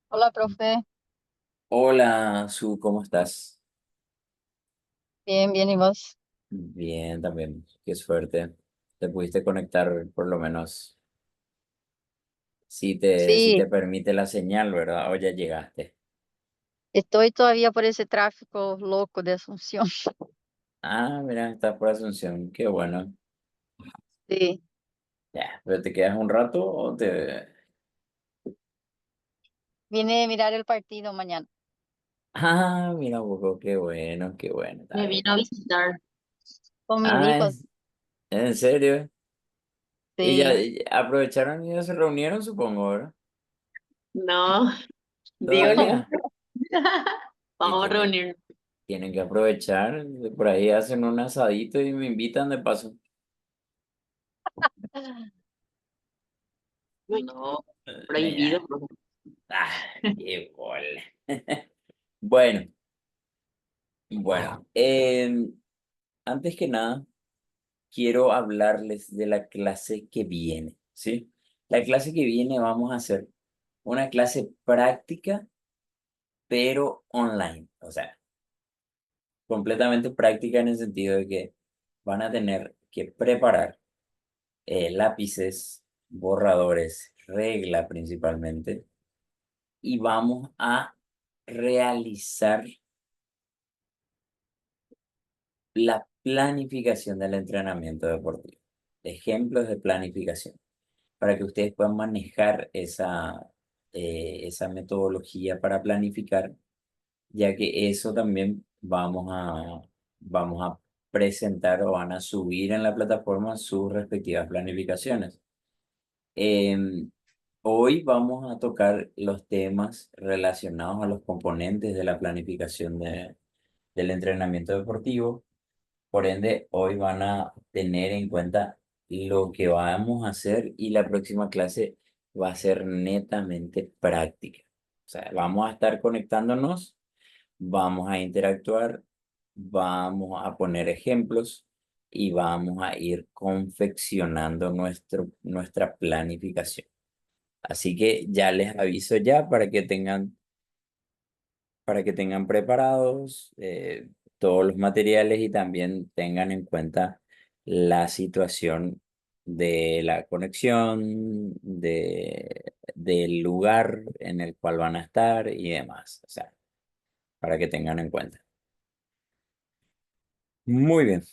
Hola, profe. Hola, Su, ¿cómo estás? Bien, bien, ¿y vos? Bien, también. Qué suerte. Te pudiste conectar por lo menos si te Sí, permite la señal, ¿verdad? O ya llegaste. estoy todavía por ese tráfico loco de Asunción. Ah, mira, estás por Asunción. Qué bueno. Sí, Ya, ¿pero te quedas un rato o te...? vine a mirar el partido mañana. Ah, mira, Boco, qué bueno, está Me bien, vino a está bien. visitar. Con mis Ah, hijos. ¿en serio? Y ya Sí, aprovecharon y ya se reunieron, supongo, ¿verdad? No, digo no. Todavía. Y Vamos a reunirnos. tienen que aprovechar. Por ahí hacen un asadito y me invitan de paso. No, Mira. prohibido, profe. Ah, qué bola. Bueno, bueno. Antes que nada, quiero hablarles de la clase que viene, ¿sí? La clase que viene vamos a hacer una clase práctica, pero online. O sea, completamente práctica en el sentido de que van a tener que preparar lápices, borradores, regla principalmente, y vamos a realizar la planificación del entrenamiento deportivo. Ejemplos de planificación para que ustedes puedan manejar esa metodología para planificar, ya que eso también vamos a presentar o van a subir en la plataforma sus respectivas planificaciones. Em, Hoy vamos a tocar los temas relacionados a los componentes de la planificación del entrenamiento deportivo. Por ende, hoy van a tener en cuenta lo que vamos a hacer y la próxima clase va a ser netamente práctica. O sea, vamos a estar conectándonos, vamos a interactuar, vamos a poner ejemplos y vamos a ir confeccionando nuestra planificación. Así que ya les aviso ya para que tengan preparados todos los materiales y también tengan en cuenta la situación de la conexión, del lugar en el cual van a estar y demás. O sea, para que tengan en cuenta. Muy bien.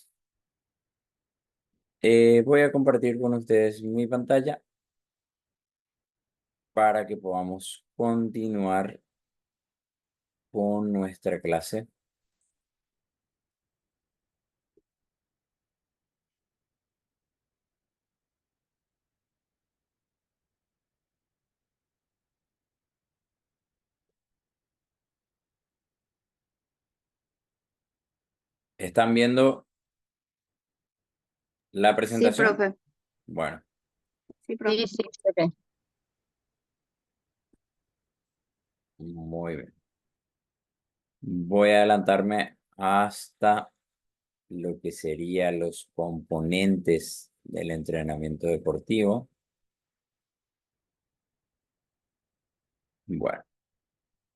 Voy a compartir con ustedes mi pantalla para que podamos continuar con nuestra clase. ¿Están viendo la Sí, presentación? profe. Bueno, Sí, sí, profe. sí, profe. muy bien. Voy a adelantarme hasta lo que serían los componentes del entrenamiento deportivo. Bueno,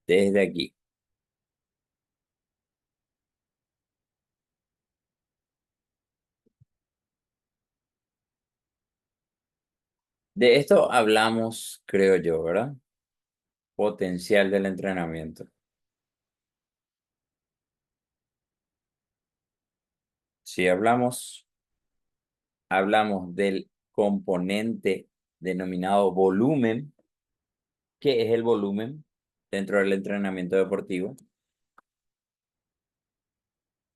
desde aquí. De esto hablamos, creo yo, ¿verdad? Potencial del entrenamiento. Si hablamos del componente denominado volumen. ¿Qué es el volumen dentro del entrenamiento deportivo?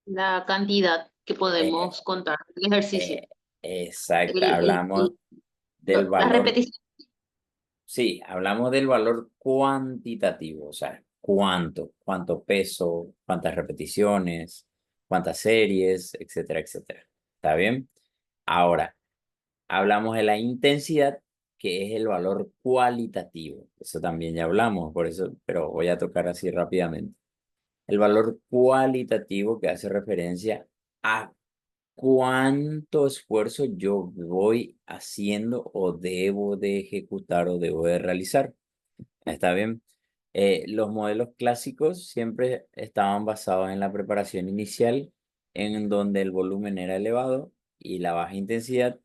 La cantidad que Eh, podemos contar del ejercicio. eh, exacto, El, el, hablamos el- del la valor. repetición. Sí, hablamos del valor cuantitativo, o sea, cuánto peso, cuántas repeticiones, cuántas series, etcétera, etcétera. ¿Está bien? Ahora, hablamos de la intensidad, que es el valor cualitativo. Eso también ya hablamos, por eso, pero voy a tocar así rápidamente. El valor cualitativo que hace referencia a cuánto esfuerzo yo voy haciendo o debo de ejecutar o debo de realizar. ¿Está bien? Los modelos clásicos siempre estaban basados en la preparación inicial, en donde el volumen era elevado y la baja intensidad,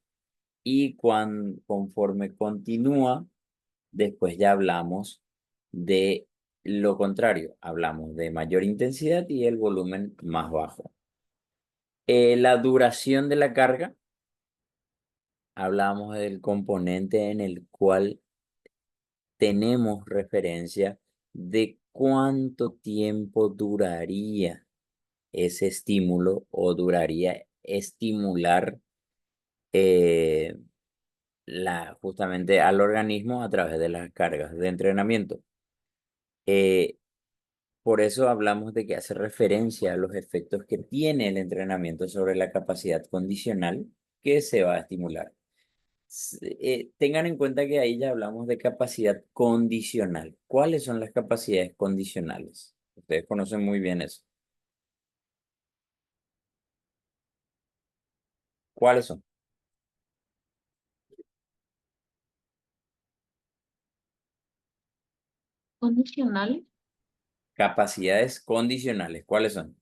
y conforme continúa, después ya hablamos de lo contrario, hablamos de mayor intensidad y el volumen más bajo. La duración de la carga, hablamos del componente en el cual tenemos referencia de cuánto tiempo duraría ese estímulo o duraría estimular eh, justamente al organismo a través de las cargas de entrenamiento. Eh, por eso hablamos de que hace referencia a los efectos que tiene el entrenamiento sobre la capacidad condicional que se va a estimular. Tengan en cuenta que ahí ya hablamos de capacidad condicional. ¿Cuáles son las capacidades condicionales? Ustedes conocen muy bien eso. ¿Cuáles son? Condicional. Capacidades condicionales. ¿Cuáles son?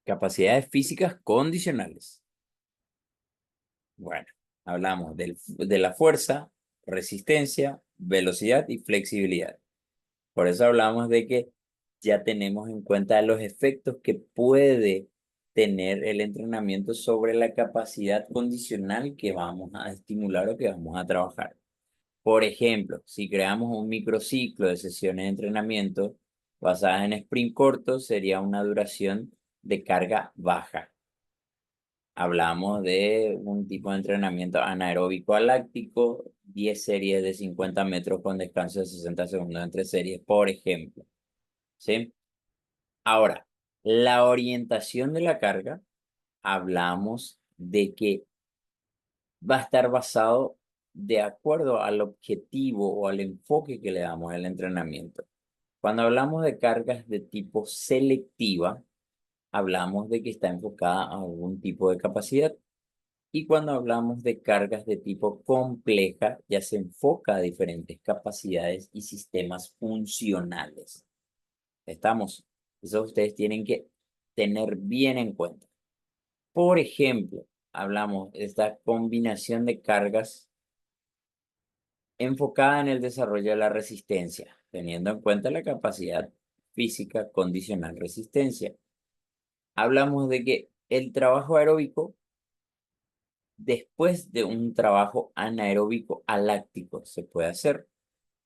Capacidades físicas condicionales. Bueno, hablamos de la fuerza, resistencia, velocidad y flexibilidad. Por eso hablamos de que ya tenemos en cuenta los efectos que puede tener el entrenamiento sobre la capacidad condicional que vamos a estimular o que vamos a trabajar. Por ejemplo, si creamos un microciclo de sesiones de entrenamiento basadas en sprint cortos, sería una duración de carga baja. Hablamos de un tipo de entrenamiento anaeróbico aláctico, 10 series de 50 metros con descanso de 60 segundos entre series, por ejemplo. ¿Sí? Ahora, la orientación de la carga, hablamos de que va a estar basado de acuerdo al objetivo o al enfoque que le damos al entrenamiento. Cuando hablamos de cargas de tipo selectiva, hablamos de que está enfocada a algún tipo de capacidad. Y cuando hablamos de cargas de tipo compleja, ya se enfoca a diferentes capacidades y sistemas funcionales. ¿Estamos? Eso ustedes tienen que tener bien en cuenta. Por ejemplo, hablamos de esta combinación de cargas enfocada en el desarrollo de la resistencia, teniendo en cuenta la capacidad física condicional resistencia. Hablamos de que el trabajo aeróbico después de un trabajo anaeróbico aláctico se puede hacer,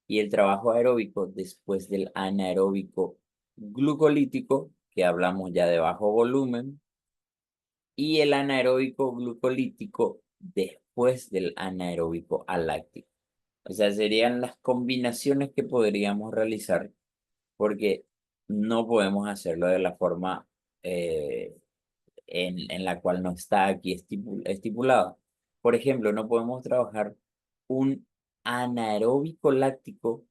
y el trabajo aeróbico después del anaeróbico glucolítico, que hablamos ya de bajo volumen, y el anaeróbico glucolítico después del anaeróbico aláctico. O sea, serían las combinaciones que podríamos realizar, porque no podemos hacerlo de la forma eh, en la cual no está aquí estipulado. Por ejemplo, no podemos trabajar un anaeróbico láctico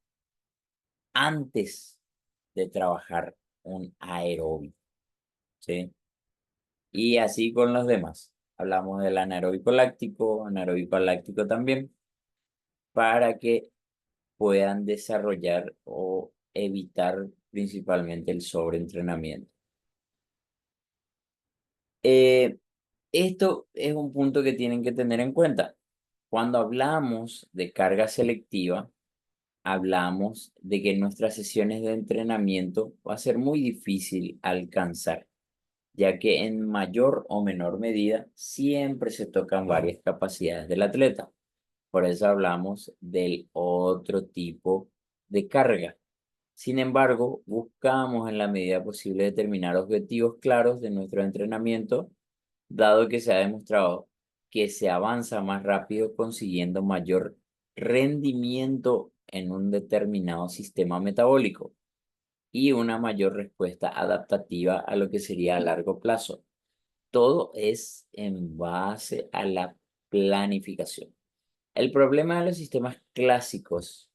antes de trabajar un aeróbico, ¿sí? Y así con los demás. Hablamos del anaeróbico láctico también, para que puedan desarrollar o evitar principalmente el sobreentrenamiento. Eh, Esto es un punto que tienen que tener en cuenta. Cuando hablamos de carga selectiva, hablamos de que en nuestras sesiones de entrenamiento va a ser muy difícil alcanzar, ya que en mayor o menor medida siempre se tocan varias capacidades del atleta. Por eso hablamos del otro tipo de carga. Sin embargo, buscamos en la medida posible determinar objetivos claros de nuestro entrenamiento, dado que se ha demostrado que se avanza más rápido consiguiendo mayor rendimiento en un determinado sistema metabólico y una mayor respuesta adaptativa a lo que sería a largo plazo. Todo es en base a la planificación. El problema de los sistemas clásicos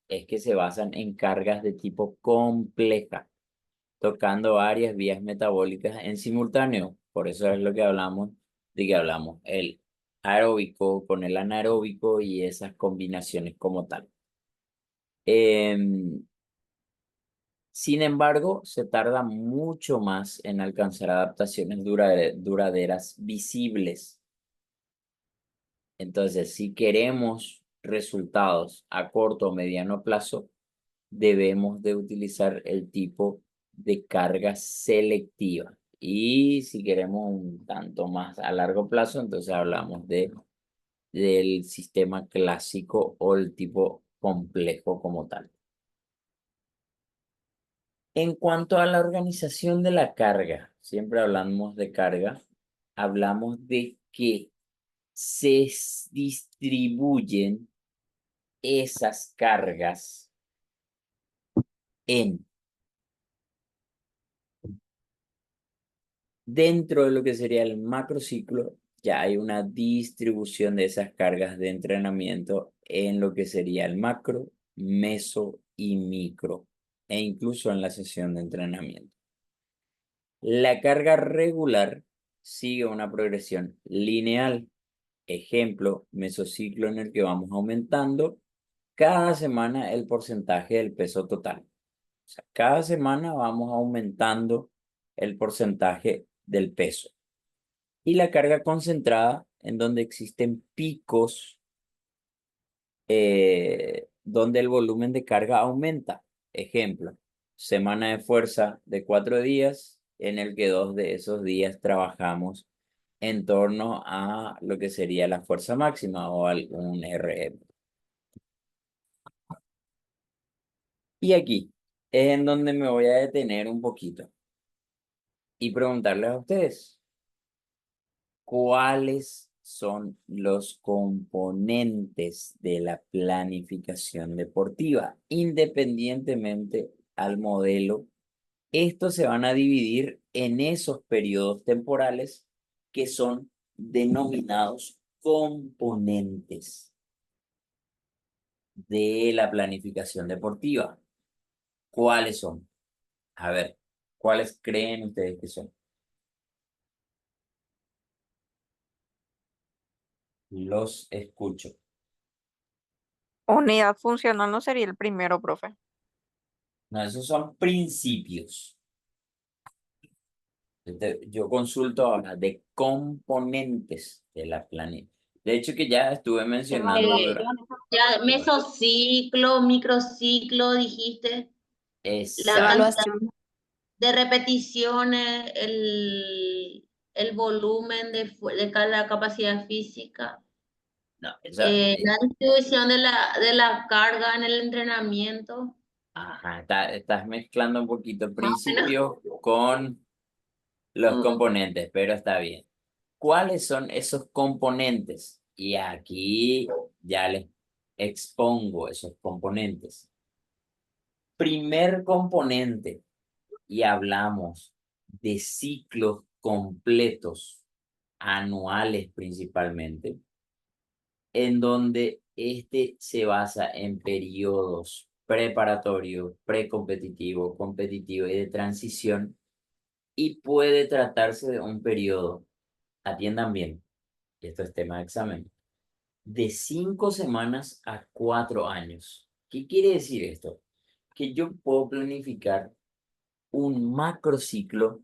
es que se basan en cargas de tipo compleja, tocando varias vías metabólicas en simultáneo. Por eso es lo que hablamos, de que hablamos, el aeróbico con el anaeróbico y esas combinaciones como tal. Em, Sin embargo, se tarda mucho más en alcanzar adaptaciones duraderas visibles. Entonces, si queremos resultados a corto o mediano plazo, debemos de utilizar el tipo de carga selectiva. Y si queremos un tanto más a largo plazo, entonces hablamos del sistema clásico o el tipo complejo como tal. En cuanto a la organización de la carga, siempre hablamos de carga, hablamos de que distribuyen esas cargas en dentro de lo que sería el macrociclo. Ya hay una distribución de esas cargas de entrenamiento en lo que sería el macro, meso y micro, e incluso en la sesión de entrenamiento. La carga regular sigue una progresión lineal. Ejemplo, mesociclo en el que vamos aumentando cada semana el porcentaje del peso total. O sea, cada semana vamos aumentando el porcentaje del peso. Y la carga concentrada, en donde existen picos, donde el volumen de carga aumenta. Ejemplo, semana de fuerza de 4 días, en el que 2 de esos días trabajamos en torno a lo que sería la fuerza máxima o algún RM. Y aquí es en donde me voy a detener un poquito y preguntarles a ustedes, ¿cuáles son los componentes de la planificación deportiva? Independientemente al modelo, estos se van a dividir en esos periodos temporales que son denominados componentes de la planificación deportiva. ¿Cuáles son? A ver, ¿cuáles creen ustedes que son? Los escucho. Unidad funcional no sería el primero, profe. No, esos son principios. Yo consulto ahora de componentes de la planificación. De hecho, que ya estuve mencionando Ya, mesociclo, microciclo, dijiste, la exacto. cantidad Evaluación. de repeticiones, el volumen de cada capacidad física, No, la distribución de la carga en el entrenamiento. ajá, estás mezclando un poquito Más o menos. principios con los Mm. componentes, pero está bien. ¿Cuáles son esos componentes? Y aquí ya les expongo esos componentes. Primer componente, y hablamos de ciclos completos, anuales principalmente, en donde este se basa en periodos preparatorios, precompetitivo, competitivo y de transición, y puede tratarse de un periodo, atiendan bien, esto es tema de examen, de 5 semanas a 4 años. ¿Qué quiere decir esto? Que yo puedo planificar un macrociclo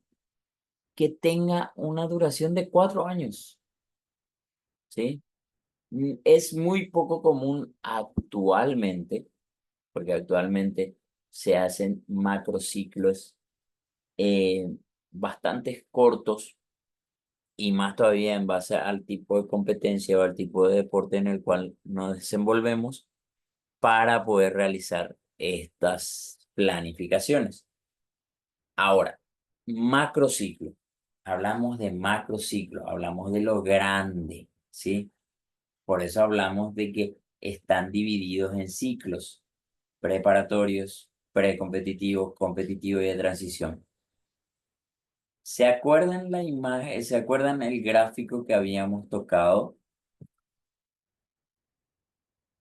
que tenga una duración de 4 años, ¿sí? Es muy poco común actualmente, porque actualmente se hacen macrociclos eh, bastante cortos y más todavía en base al tipo de competencia o al tipo de deporte en el cual nos desenvolvemos para poder realizar estas planificaciones. Ahora, macrociclo. Hablamos de macrociclo, hablamos de lo grande, ¿sí? Por eso hablamos de que están divididos en ciclos preparatorios, precompetitivos, competitivos y de transición. ¿Se acuerdan la imagen, se acuerdan el gráfico que habíamos tocado?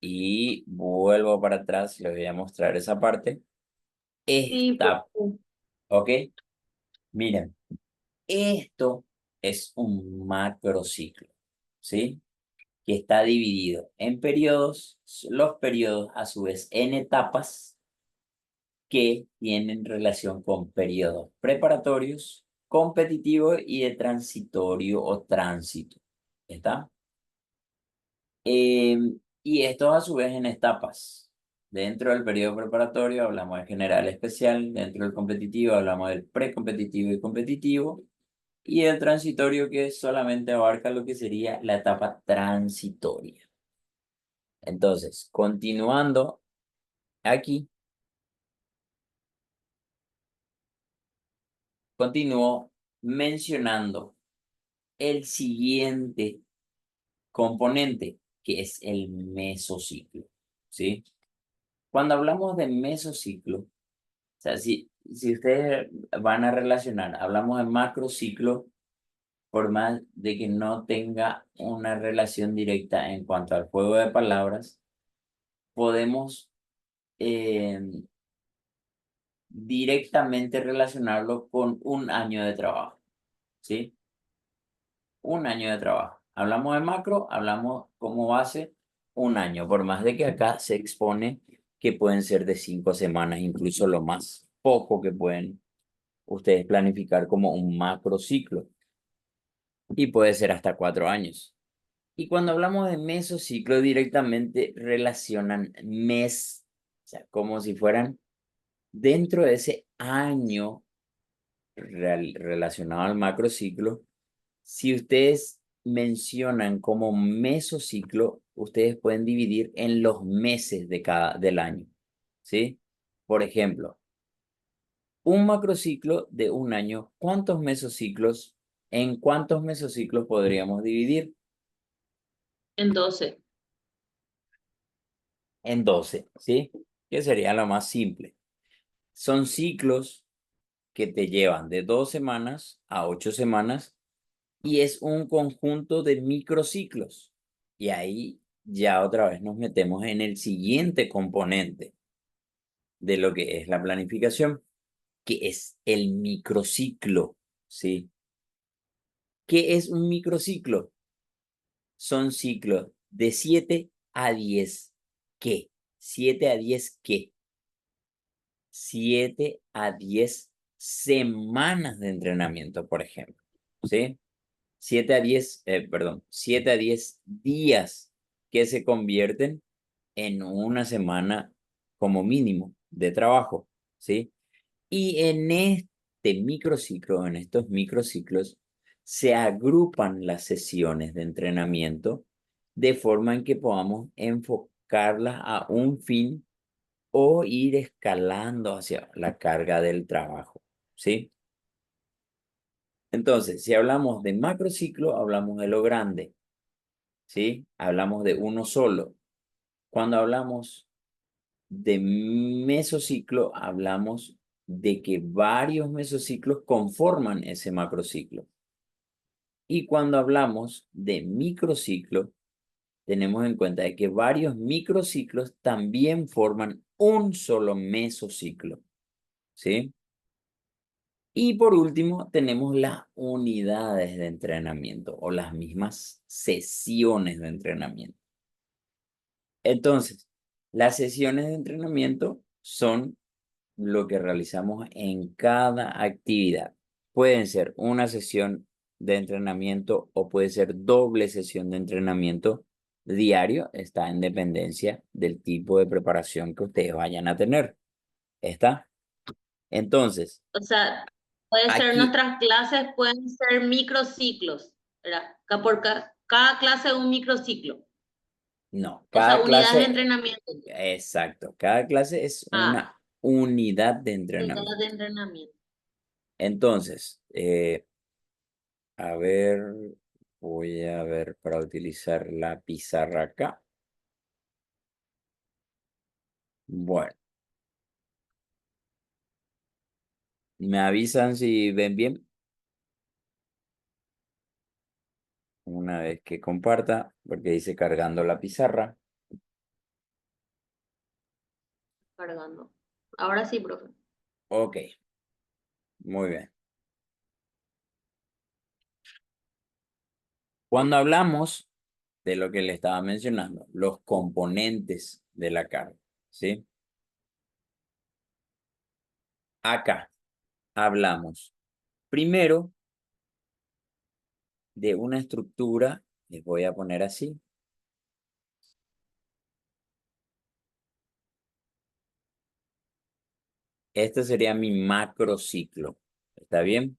Y vuelvo para atrás, les voy a mostrar esa parte. Sí, Esta, ¿ok? Miren, esto es un macrociclo, ¿sí? que está dividido en periodos, los periodos a su vez en etapas que tienen relación con periodos preparatorios, competitivos y de transitorio o tránsito. ¿Está? Y esto a su vez en etapas. Dentro del periodo preparatorio hablamos de general especial, dentro del competitivo hablamos del precompetitivo y competitivo, y el transitorio que solamente abarca lo que sería la etapa transitoria. Entonces, continuando aquí, continúo mencionando el siguiente componente, que es el mesociclo, ¿sí? Cuando hablamos de mesociclo, o sea, si ustedes van a relacionar, hablamos de macrociclo, por más de que no tenga una relación directa en cuanto al juego de palabras, podemos eh, directamente relacionarlo con un año de trabajo, ¿sí? Un año de trabajo. Hablamos de macro, hablamos como base un año, por más de que acá se expone que pueden ser de 5 semanas, incluso lo más poco que pueden ustedes planificar como un macro ciclo, y puede ser hasta 4 años. Y cuando hablamos de mesociclo, directamente relacionan mes, o sea, como si fueran dentro de ese año relacionado al macrociclo. Si ustedes mencionan como mesociclo, ustedes pueden dividir en los meses del año, ¿sí? Por ejemplo, un macrociclo de un año, ¿en cuántos mesociclos podríamos dividir? En 12. En 12, ¿sí? Que sería lo más simple. Son ciclos que te llevan de 2 semanas a 8 semanas y es un conjunto de microciclos. Y ahí ya otra vez nos metemos en el siguiente componente de lo que es la planificación, que es el microciclo, ¿sí? ¿Qué es un microciclo? Son ciclos de 7 a 10. ¿Qué? 7 a 10, ¿qué? 7 a 10 semanas de entrenamiento, por ejemplo, ¿sí? 7 a 10 días que se convierten en una semana como mínimo de trabajo, ¿sí? Y en en estos microciclos, se agrupan las sesiones de entrenamiento de forma en que podamos enfocarlas a un fin o ir escalando hacia la carga del trabajo, ¿sí? Entonces, si hablamos de macrociclo, hablamos de lo grande, ¿sí? Hablamos de uno solo. Cuando hablamos de mesociclo, hablamos de que varios mesociclos conforman ese macrociclo. Y cuando hablamos de microciclo, tenemos en cuenta de que varios microciclos también forman un solo mesociclo, ¿sí? Y por último, tenemos las unidades de entrenamiento o las mismas sesiones de entrenamiento. Entonces, las sesiones de entrenamiento son lo que realizamos en cada actividad. Pueden ser una sesión de entrenamiento o puede ser doble sesión de entrenamiento diario. Está en dependencia del tipo de preparación que ustedes vayan a tener. ¿Está? Entonces, O sea, puede ser aquí nuestras clases, pueden ser microciclos, ¿verdad? Cada clase es un microciclo. no, O sea, cada unidades de clase, entrenamiento. exacto, cada clase es Ah, una unidad de unidades de entrenamiento. entrenamiento. Entonces, a ver, voy a ver para utilizar la pizarra acá. Bueno, me avisan si ven bien una vez que comparta, porque dice cargando la pizarra. Cargando. Ahora sí, profe. Ok, muy bien. Cuando hablamos de lo que le estaba mencionando, los componentes de la carga, ¿sí? Acá hablamos primero de una estructura, les voy a poner así. Este sería mi macrociclo, ¿está bien?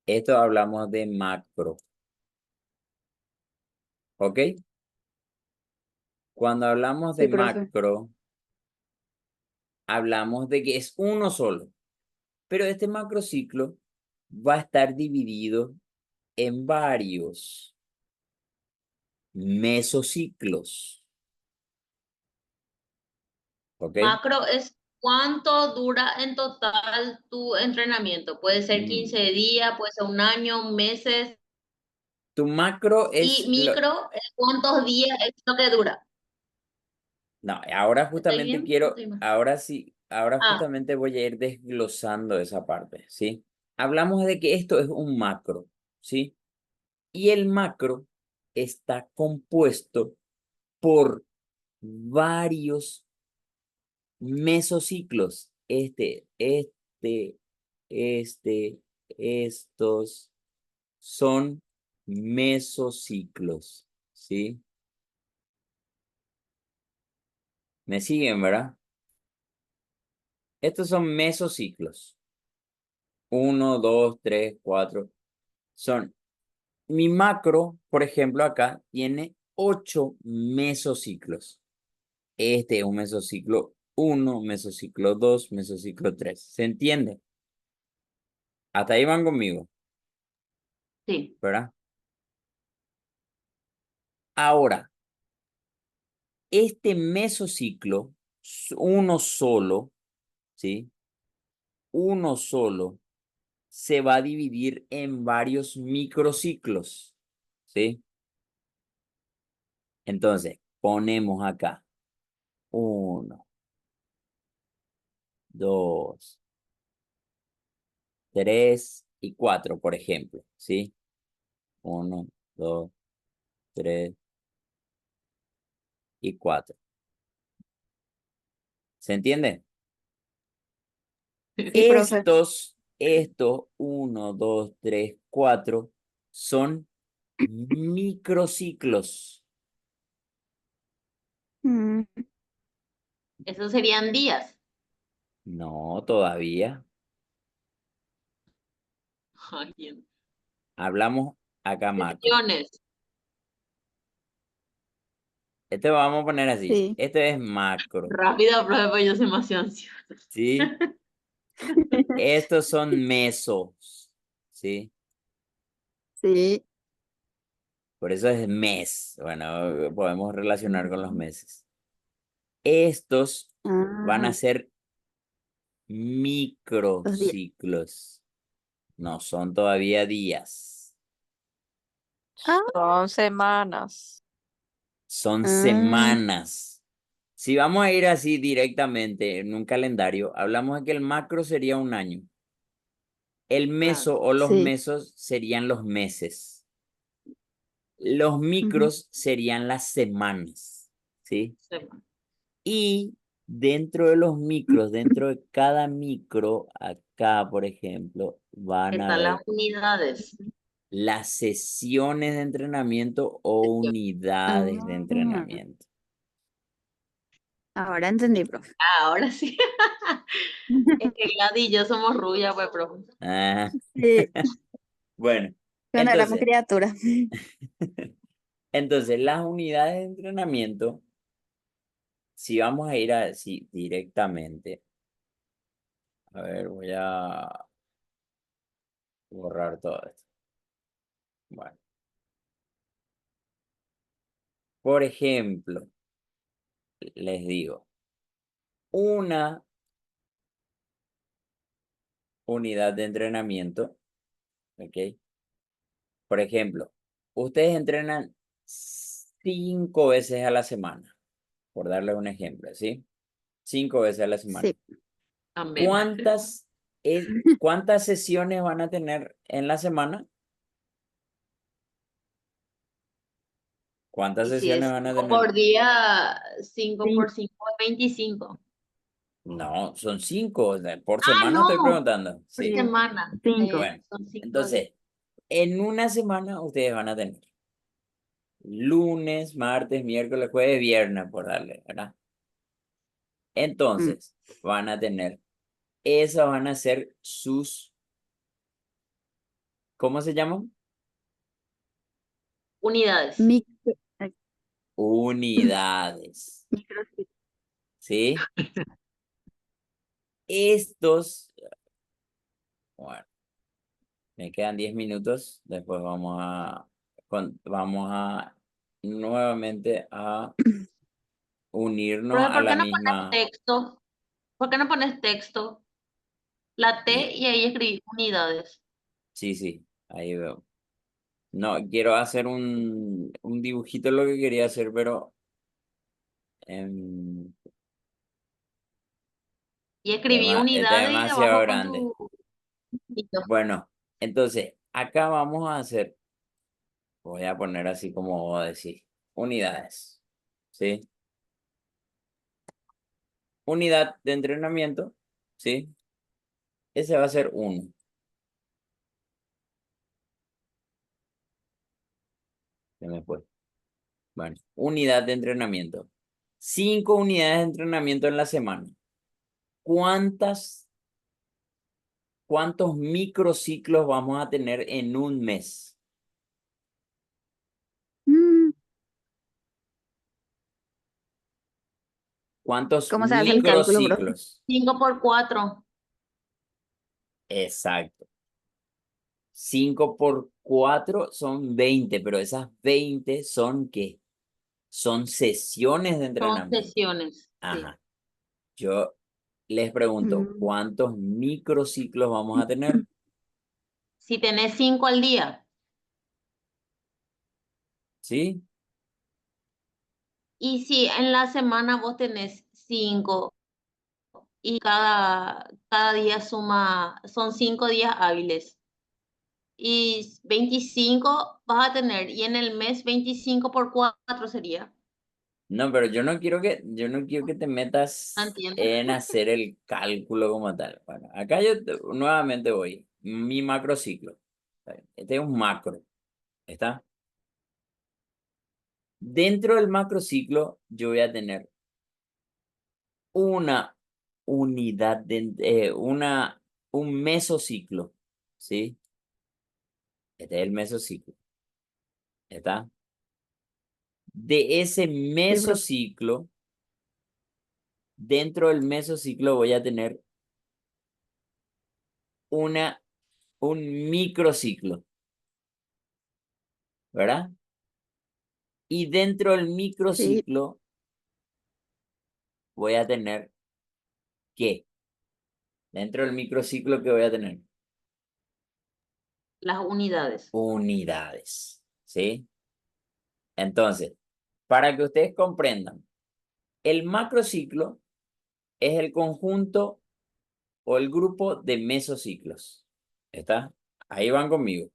Esto hablamos de macro, ¿ok? Cuando hablamos de Sí, profe. macro, hablamos de que es uno solo, pero este macrociclo va a estar dividido en varios mesociclos, ¿ok? Macro es cuánto dura en total tu entrenamiento. Puede ser 15 días, puede ser un año, meses. Tu macro Y es micro es cuántos días es lo que dura. No, ahora ¿Estáis justamente bien? quiero, ahora sí, ahora Ah, justamente voy a ir desglosando esa parte, ¿sí? Hablamos de que esto es un macro, ¿sí? Y el macro está compuesto por varios mesociclos. Estos son mesociclos, ¿sí? ¿Me siguen, verdad? Estos son mesociclos. 1, 2, 3, 4. Son. Mi macro, por ejemplo, acá tiene 8 mesociclos. Este es un mesociclo 1, mesociclo 2, mesociclo 3. ¿Se entiende? Hasta ahí van conmigo, sí. ¿verdad? Ahora, este mesociclo, uno solo, ¿sí? Uno solo se va a dividir en varios microciclos, ¿sí? Entonces, ponemos acá 1, 2, 3 y 4, por ejemplo, ¿sí? 1, 2, 3 y 4. ¿Se entiende? Sí, profe. Estos 1, 2, 3, 4 son microciclos. Mm, Esos serían días. No, todavía. Ay, bien. Hablamos acá macro. Sesiones. Esto vamos a poner así. sí. Esto es macro, Rápido, profe, pues yo soy más ansiosa. ¿sí? Estos son mesos, ¿sí? Sí. Por eso es mes. Bueno, podemos relacionar con los meses. Estos van a Ah, ser los días. microciclos. No son todavía días. Ah, Son semanas. Son ah, semanas. Si vamos a ir así directamente en un calendario, hablamos de que el macro sería un año. El Claro. meso o los sí. mesos serían los meses. Los Ujú. micros serían las semanas, ¿sí? Semanas. Y dentro de los micros, dentro de cada micro, acá, por ejemplo, van a Están las ver unidades. las sesiones de entrenamiento o unidades de Ah, entrenamiento. ahora entendí, profe. Ahora sí. Es que Gladys y yo somos rubias, pues, profe. Ah, Sí, bueno, cuando éramos entonces, criaturas. entonces las unidades de entrenamiento, si vamos a ir así directamente, a ver, voy a borrar todo esto. Bueno, por ejemplo, les digo, una unidad de entrenamiento, ¿ok? Por ejemplo, ustedes entrenan 5 veces a la semana, por darle un ejemplo, ¿sí? 5 veces a la semana. Sí. Amén. ¿Cuántas sesiones van a tener en la semana? ¿Cuántas Y si sesiones es van a 5 tener? por día, 5 por 5 es 25. No, son 5. O sea, por Ah, semana estoy no, preguntando. por Sí. semana. Bueno, Son 5 días. entonces, en una semana ustedes van a tener lunes, martes, miércoles, jueves, viernes, por darle, ¿verdad? Entonces, van a tener, esas van a ser sus, ¿cómo se llaman? Unidades. Unidades, ¿sí? Estos, bueno, me quedan 10 minutos, después vamos a nuevamente a unirnos Profe, a ¿por la qué no pones misma, texto? ¿Por qué no pones texto? La y, T y ahí escribí unidades. sí, ahí veo. No, quiero hacer un dibujito lo que quería hacer, pero em, Y escribí es unidades y demasiado debajo con grande. tu... Listo. Bueno, entonces, acá vamos a hacer, voy a poner así como vos decís, unidades, ¿sí? Unidad de entrenamiento, ¿sí? Ese va a ser 1. Se me fue. Bueno, unidad de entrenamiento. 5 unidades de entrenamiento en la semana. ¿Cuántos microciclos vamos a tener en un mes? ¿Cuántos ¿Cómo se hace el cálculo, profe? microciclos? 5 por 4. Exacto. 5 por 4 son 20, pero esas 20 son ¿qué? Son sesiones de Son entrenamiento. sesiones. Sí. Ajá. Yo les pregunto, ¿cuántos microciclos vamos a tener? Si tenés 5 al día ¿Sí? y si en la semana vos tenés 5 y cada día suma, son 5 días hábiles y 25 vas a tener y en el mes 25 por 4 sería. No, pero yo no quiero que te No metas entiendo. en hacer el cálculo como tal. Bueno, acá yo nuevamente voy. Mi macrociclo. Está bien. Este es un macro. ¿Está? Dentro del macrociclo, yo voy a tener una unidad un mesociclo. ¿Sí? Este es el mesociclo. ¿Está? De ese Sí, profe. mesociclo, dentro del mesociclo voy a tener una, un microciclo, ¿verdad? Y dentro del Sí, microciclo voy a tener ¿qué? Dentro del microciclo que voy a tener Las unidades. unidades, ¿sí? Entonces, para que ustedes comprendan, el macrociclo es el conjunto o el grupo de mesociclos. ¿Está? Ahí van conmigo.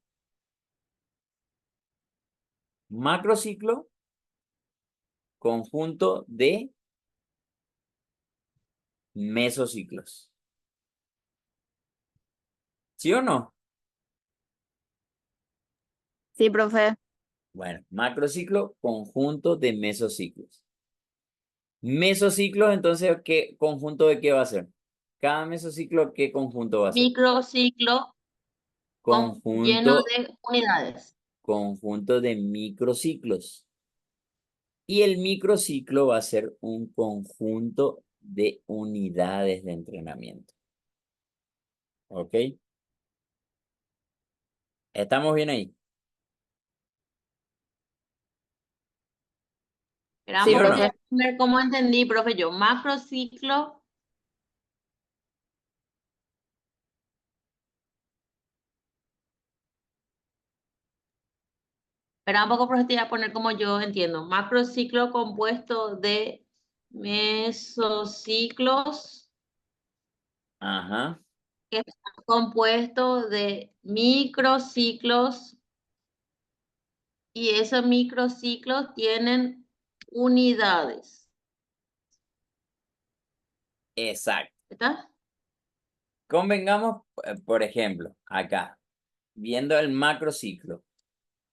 Macrociclo, conjunto de mesociclos. ¿Sí o no? sí, profe. Bueno, macrociclo, conjunto de mesociclos. Mesociclos, entonces, ¿qué conjunto de qué va a ser? Cada mesociclo, ¿qué conjunto va a ser? Microciclo lleno Conjunto, de unidades. conjunto de microciclos. Y el microciclo va a ser un conjunto de unidades de entrenamiento. ¿Ok? ¿Estamos bien ahí? ¿Sí Esperamos Sí, o que voy no? a profe. ver cómo entendí, profe. Yo, macrociclo. Espera un poco, profe, te voy a poner como yo entiendo. Macrociclo compuesto de mesociclos Ajá. que están compuestos de microciclos y esos microciclos tienen unidades. Exacto. ¿Está? Convengamos, por ejemplo, acá, viendo el macrociclo,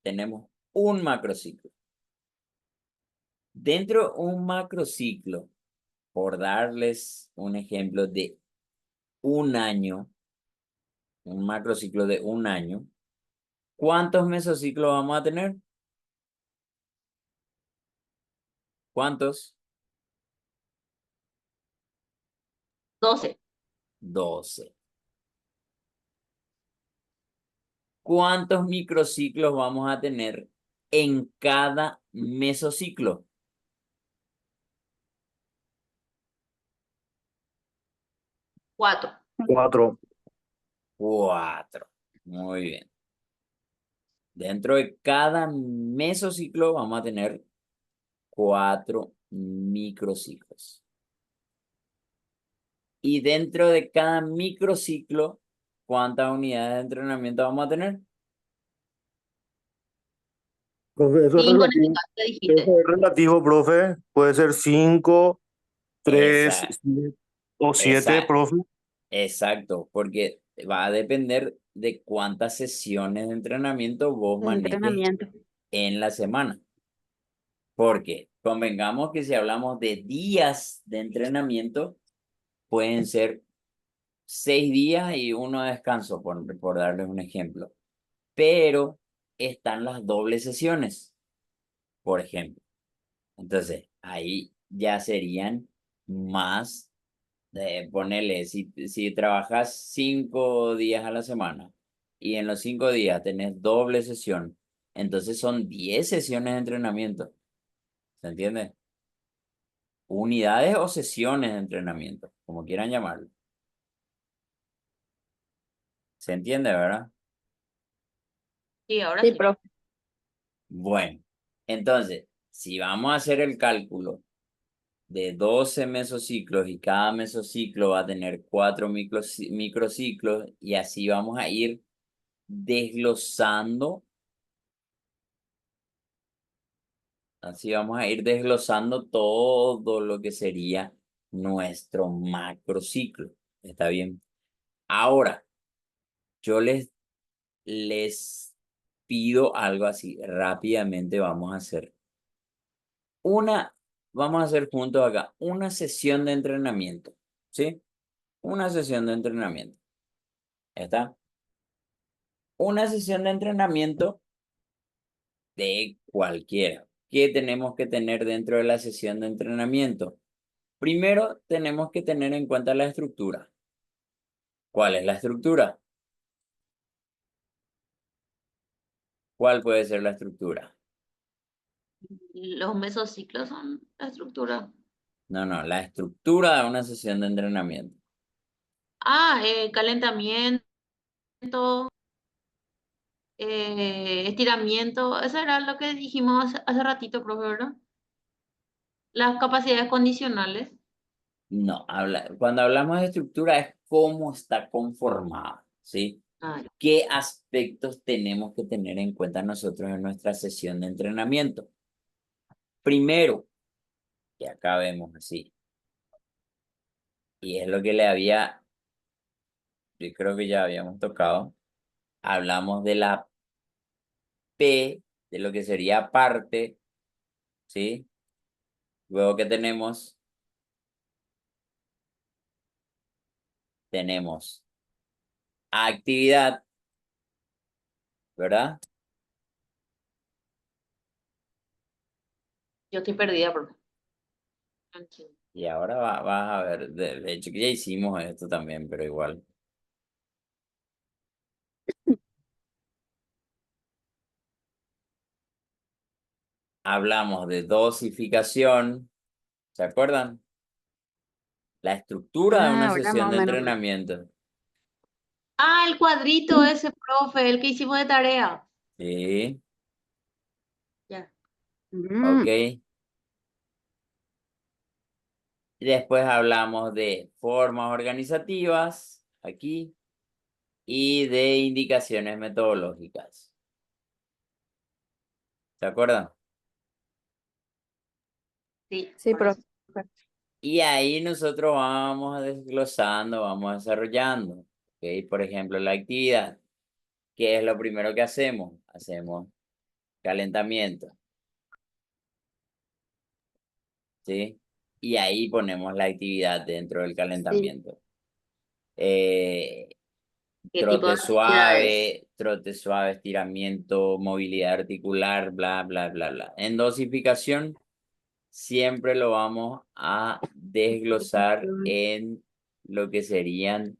tenemos un macrociclo. Dentro de un macrociclo, por darles un ejemplo de un año, un macrociclo de un año, ¿cuántos mesociclos vamos a tener? ¿Cuántos? 12. 12. ¿Cuántos microciclos vamos a tener en cada mesociclo? 4. 4. 4. Muy bien. Dentro de cada mesociclo vamos a tener 4 microciclos. Y dentro de cada microciclo, ¿cuántas unidades de entrenamiento vamos a tener? Profe, eso es 5 en este relativo. caso, te dijiste. Eso es relativo, profe. Puede ser 5, 3 Esa, o 7, esa, profe. exacto, porque va a depender de cuántas sesiones de entrenamiento vos manejes en la semana. Porque convengamos que si hablamos de días de entrenamiento, pueden ser 6 días y uno de descanso, por darles un ejemplo. Pero están las dobles sesiones, por ejemplo. Entonces, ahí ya serían más, ponele, si trabajas 5 días a la semana y en los 5 días tenés doble sesión, entonces son 10 sesiones de entrenamiento. ¿Se entiende? Unidades o sesiones de entrenamiento, como quieran llamarlo. ¿Se entiende, verdad? Sí, ahora Sí, sí. profe. Bueno, entonces, si vamos a hacer el cálculo de 12 mesociclos y cada mesociclo va a tener 4 microciclos y así vamos a ir desglosando, así vamos a ir desglosando todo lo que sería nuestro macrociclo. ¿Está bien? Ahora, yo les pido algo así, rápidamente vamos a hacer una, vamos a hacer juntos acá, una sesión de entrenamiento, ¿sí? Una sesión de entrenamiento. ¿Está? Una sesión de entrenamiento de cualquiera. ¿Qué tenemos que tener dentro de la sesión de entrenamiento? Primero, tenemos que tener en cuenta la estructura. ¿Cuál es la estructura? ¿Cuál puede ser la estructura? Los mesociclos son la estructura. No, no, la estructura de una sesión de entrenamiento. Calentamiento, estiramiento. Eso era lo que dijimos hace ratito, profe, ¿verdad? Las capacidades condicionales. No, cuando hablamos de estructura es cómo está conformada, ¿sí? Ah, ¿Qué aspectos tenemos que tener en cuenta nosotros en nuestra sesión de entrenamiento? Primero, que acá vemos así, y es lo que yo creo que ya habíamos tocado, hablamos de la P, de lo que sería parte, ¿sí? Luego que tenemos actividad, ¿verdad? yo estoy perdida, profe. No entiendo. Y ahora vas a ver, de hecho que ya hicimos esto también, pero igual. Hablamos de dosificación, ¿se acuerdan? La estructura de una Ahora sesión más o de menos. entrenamiento. El cuadrito ese, profe, el que hicimos de tarea. Sí, Ya. ok. Mm, Y después hablamos de formas organizativas, aquí, y de indicaciones metodológicas. ¿Se acuerdan? Sí, Sí, por eso. Y ahí nosotros vamos desglosando, vamos desarrollando. ¿Ok? Por ejemplo, la actividad. ¿Qué es lo primero que hacemos? Hacemos calentamiento. ¿Sí? Y ahí ponemos la actividad dentro del Sí, calentamiento. ¿Qué tipo de actividades? Trote suave, estiramiento, movilidad articular, bla, bla, bla, bla. En dosificación siempre lo vamos a desglosar en lo que serían